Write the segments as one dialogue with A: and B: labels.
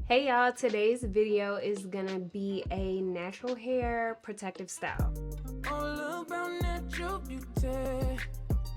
A: Hey y'all, today's video is gonna be a natural hair protective style. All about natural beauty.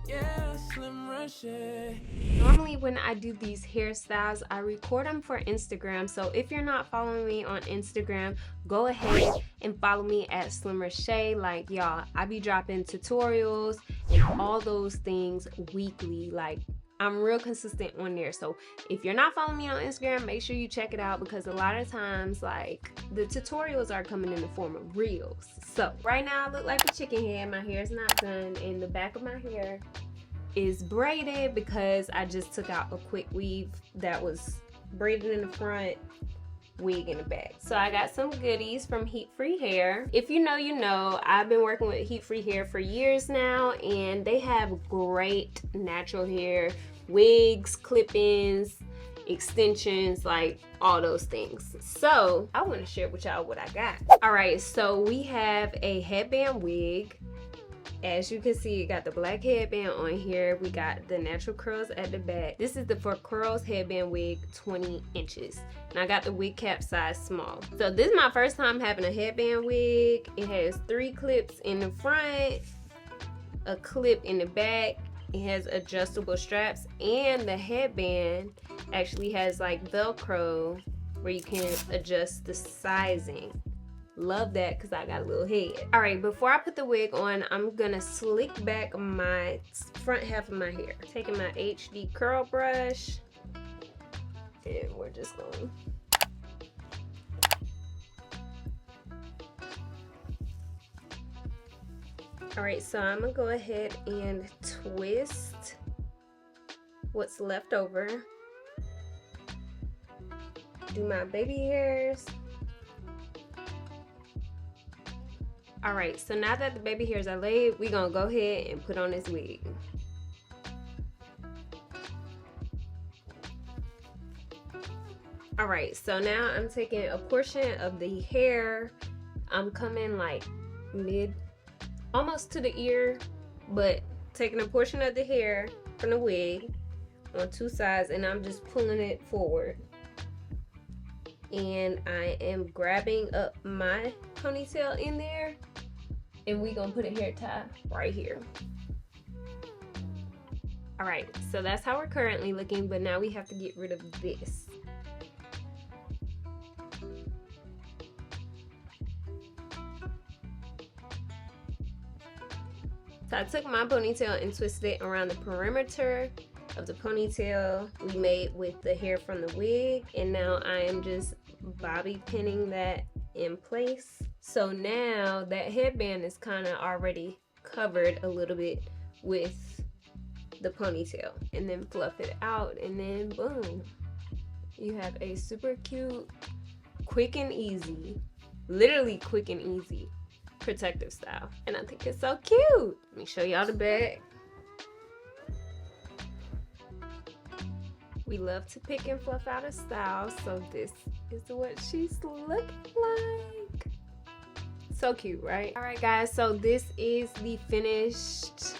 A: Yeah, slim Reshae. Normally when I do these hairstyles, I record them for Instagram. So if you're not following me on Instagram, go ahead and follow me at Slim Reshae. Like y'all, I be dropping tutorials and all those things weekly. Like I'm real consistent on there. So if you're not following me on Instagram, make sure you check it out, because a lot of times like the tutorials are coming in the form of reels. So right now I look like a chicken head. My hair is not done and the back of my hair is braided because I just took out a quick weave that was braided in the front, wig in the back. So I got some goodies from Heat Free Hair. If you know, you know. I've been working with Heat Free Hair for years now, and they have great natural hair wigs, clip-ins, extensions, like all those things. So I want to share with y'all what I got. All right, so we have a headband wig. As you can see, it got the black headband on here. We got the natural curls at the back. This is the For Curls headband wig, 20 inches. And I got the wig cap size small. So this is my first time having a headband wig. It has 3 clips in the front, a clip in the back. It has adjustable straps, and the headband actually has like Velcro where you can adjust the sizing. Love that because I got a little head. All right, before I put the wig on, I'm gonna slick back my front half of my hair. Taking my HD curl brush, and we're just going. All right, so I'm gonna go ahead and twist what's left over. Do my baby hairs. All right, so now that the baby hairs are laid, we're gonna go ahead and put on this wig. All right, so now I'm taking a portion of the hair. I'm coming like almost to the ear, but taking a portion of the hair from the wig on 2 sides, and I'm just pulling it forward. And I am grabbing up my ponytail in there, and we gonna put a hair tie right here. All right, so that's how we're currently looking, but now we have to get rid of this. So I took my ponytail and twisted it around the perimeter of the ponytail we made with the hair from the wig, and now I am just bobby pinning that in place. So now that headband is kind of already covered a little bit with the ponytail, and then fluff it out, and then boom, you have a super cute, quick and easy, literally quick and easy protective style. And I think it's so cute. Let me show y'all the back. We love to pick and fluff out a style, so this is what she's looking like. So cute, right? All right guys, so this is the finished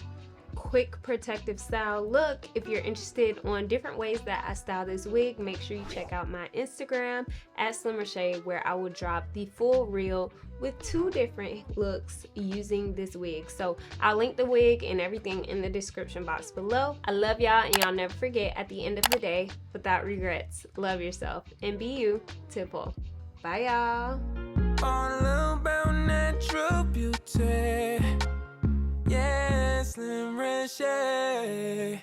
A: quick protective style look. If you're interested on different ways that I style this wig, make sure you check out my Instagram at Slim Reshae, where I will drop the full reel with 2 different looks using this wig. So I'll link the wig and everything in the description box below. I love y'all, and y'all never forget, at the end of the day, without regrets, love yourself and be you. Tipple. Bye y'all. All about natural beauty. Yeah, Slim Reshae.